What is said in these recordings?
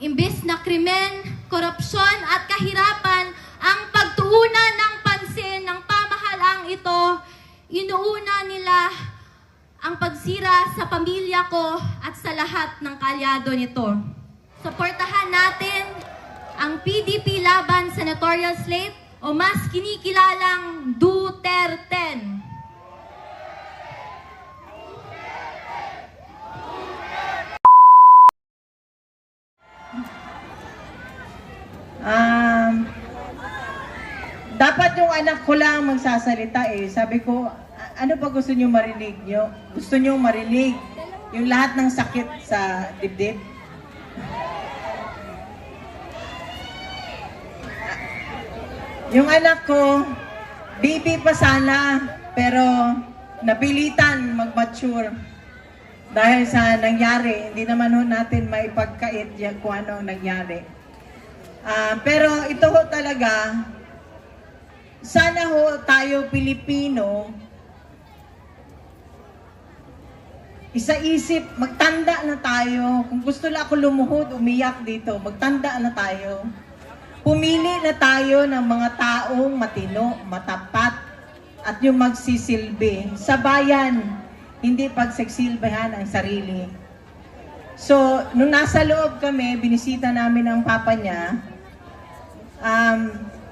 Imbes na krimen, korupsyon at kahirapan ang pagtuunan ng pansin ng pamahalaang ito, inuuna nila ang pagsira sa pamilya ko at sa lahat ng kalyado nito. Suportahan natin ang PDP laban sa notorious slate o mas kinikilalang Duterte. Dapat yung anak ko lang magsasalita eh. Sabi ko, ano pa gusto nyo marinig nyo? Gusto nyo marinig yung lahat ng sakit sa dibdib? Yung anak ko, baby pa sana, pero napilitan mag-mature. Dahil sa nangyari, hindi naman ho natin maipagkait kung ano ang nangyari. Pero ito ho talaga, sana ho tayo Pilipino, isa-isip, magtanda na tayo. Kung gusto lang ako lumuhod, umiyak dito, magtanda na tayo. Pumili na tayo ng mga taong matino, matapat, at yung magsisilbi sa bayan, hindi pagsiksilbihan ang sarili. So, nung nasa loob kami, binisita namin ang papa niya,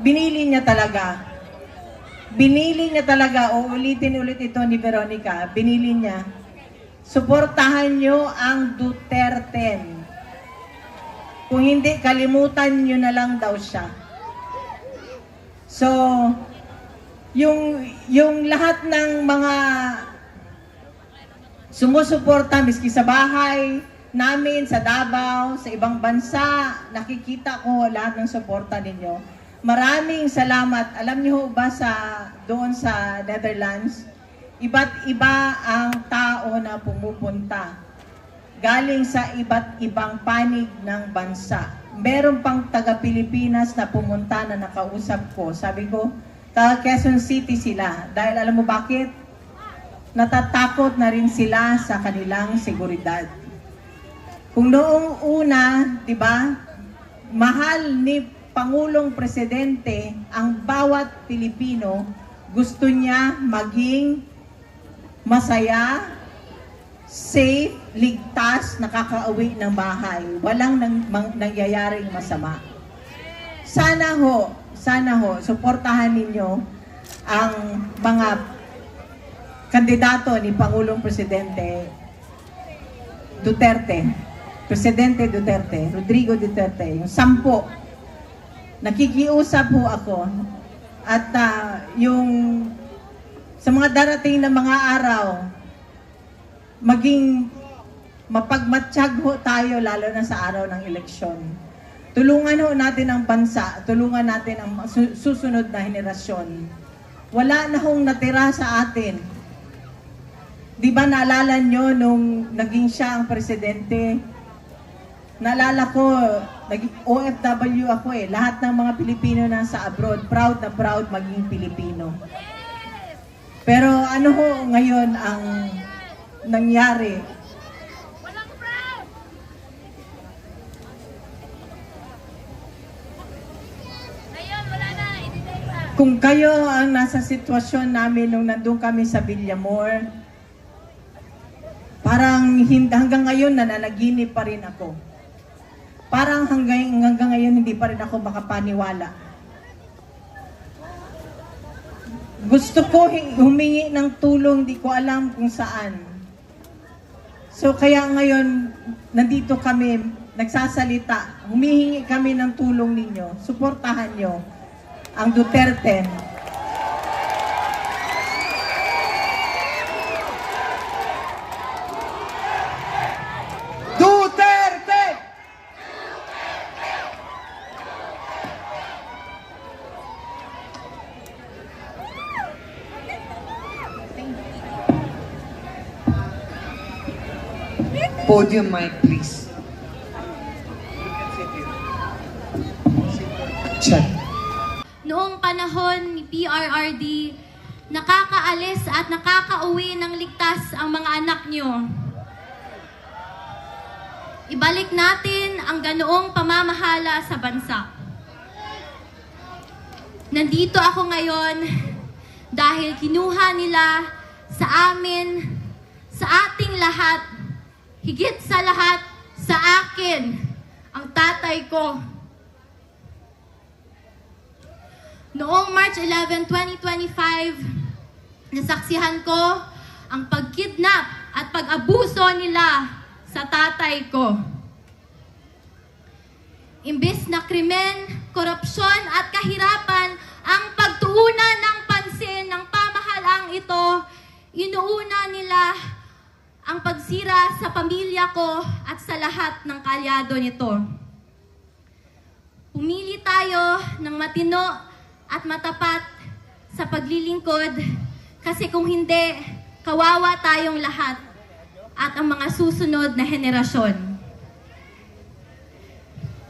binili niya talaga. Binili niya talaga, uulitin ulit ito ni Veronica, binili niya. Suportahan niyo ang Duterte. Kung hindi, kalimutan niyo na lang daw siya. So, yung lahat ng mga sumusuporta, miski sa bahay namin, sa Davao, sa ibang bansa, nakikita ko lahat ng suporta ninyo. Maraming salamat. Alam niyo ba doon sa Netherlands, iba't iba ang tao na pumupunta. Galing sa iba't ibang panig ng bansa. Meron pang taga-Pilipinas na pumunta na nakausap ko. Sabi ko, taga Quezon City sila. Dahil alam mo bakit? Natatakot na rin sila sa kanilang seguridad. Kung noong una, di ba, mahal ni Pangulong Presidente ang bawat Pilipino, gusto niya maging masaya, safe, ligtas, nakakauwi ng bahay. Walang nangyayaring masama. Sana ho, suportahan ninyo ang mga kandidato ni Pangulong Presidente Duterte. Presidente Duterte, Rodrigo Duterte, yung 10. Nakikiusap ho ako. At yung sa mga darating na mga araw, maging mapagmatsyag ho tayo lalo na sa araw ng eleksyon. Tulungan ho natin ang bansa, tulungan natin ang susunod na henerasyon. Wala na hong natira sa atin. Di ba naalala nyo nung naging siya ang presidente? Naalala ko, naging OFW ako eh. Lahat ng mga Pilipino na sa abroad, proud na proud maging Pilipino. Pero ano ho ngayon ang nangyari? Walang proud! Ngayon, wala na. Kung kayo ang nasa sitwasyon namin nung nandun kami sa Villamor, parang hanggang ngayon nananaginip pa rin ako. Parang hanggang ngayon hindi pa rin ako makapaniwala. Gusto ko humingi ng tulong, di ko alam kung saan. So kaya ngayon, nandito kami, nagsasalita, humihingi kami ng tulong ninyo. Suportahan nyo ang Duterte. Podium mic, please. Check. Noong panahon ni PRRD, nakakaalis at nakakauwi ng ligtas ang mga anak nyo. Ibalik natin ang ganoong pamamahala sa bansa. Nandito ako ngayon dahil kinuha nila sa amin, sa ating lahat, higit sa lahat, sa akin, ang tatay ko. Noong March 11, 2025, nasaksihan ko ang pagkidnap at pag-abuso nila sa tatay ko. Imbis na krimen, korupsyon at kahirapan ang pagtuunan ng pansin ng pamahalaang ito, inuuna nila ang pagsira sa pamilya ko at sa lahat ng kalyado nito. Pumili tayo ng matino at matapat sa paglilingkod kasi kung hindi, kawawa tayong lahat at ang mga susunod na henerasyon.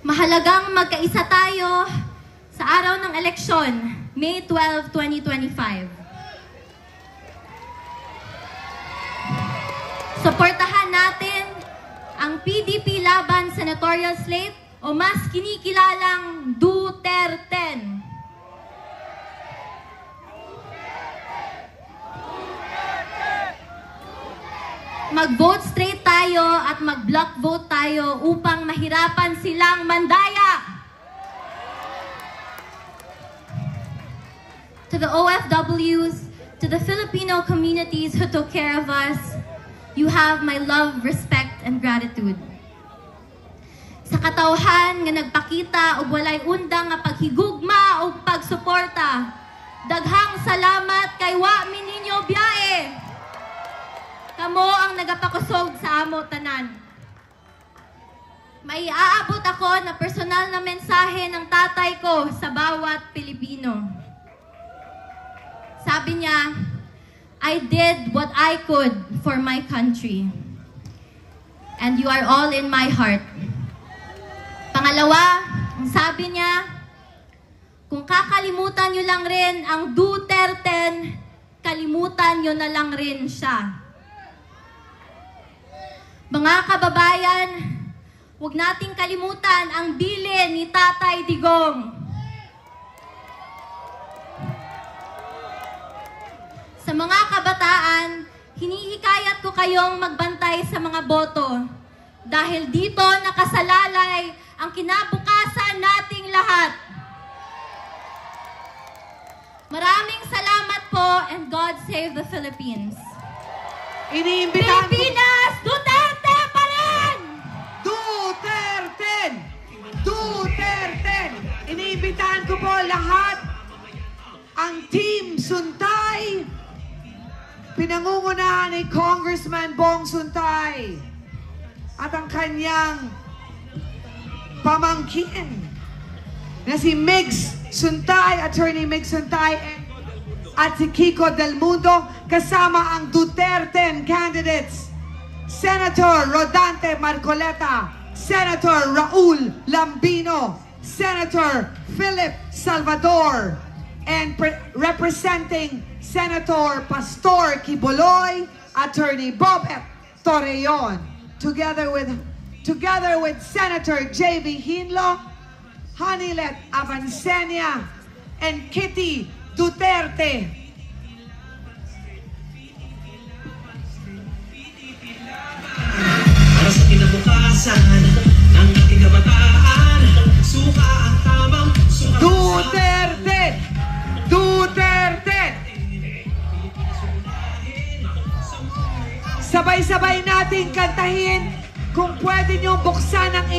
Mahalagang magkaisa tayo sa araw ng eleksyon, May 12, 2025. Suportahan natin ang PDP laban senatorial slate o mas kinikilalang Duterte. Mag-vote straight tayo at mag-block vote tayo upang mahirapan silang mandaya. To the OFWs, to the Filipino communities who took care of us, you have my love, respect, and gratitude. Sa katawhan nga nagpakita og walay undang nga paghigugma o pagsuporta, daghang salamat kay wa mi ninyo biyae. Kamo ang nagapakusog sa amo tanan. May aabot ako na personal na mensahe ng tatay ko sa bawat Pilipino. Sabi niya, I did what I could for my country. And you are all in my heart. Pangalawa, ang sabi niya, kung kakalimutan niyo lang rin ang Duterte, kalimutan niyo na lang rin siya. Mga kababayan, huwag nating kalimutan ang bilin ni Tatay Digong. Sa mga kabataan, hinihikayat ko kayong magbantay sa mga boto dahil dito nakasalalay ang kinabukasan nating lahat. Maraming salamat po and God save the Philippines. Iniimbitahan ko... Pilipinas, Duterte pa rin! Duterte! Duterte! Iniimbitahan ko po lahat ang Team Suntay, pinangungunahan ni Congressman Bong Suntay at ang kanyang pamangkin na si Migs Suntay, Attorney Migs Suntay, at si Kiko Del Mundo, kasama ang Duterte candidates, Senator Rodante Marcoleta, Senator Raul Lambino, Senator Philip Salvador, and representing Senator Pastor Quiboloy, Attorney Bobet Torreon, together with Senator J.B. Hinlo, Hanilet Avancenia, and Kitty Duterte. Para sa kinabukasan ng ating kabataan, suka ang tamang suka. Duterte! Duterte! Sabay-sabay nating kantahin. Kung pwede nyo buksan ang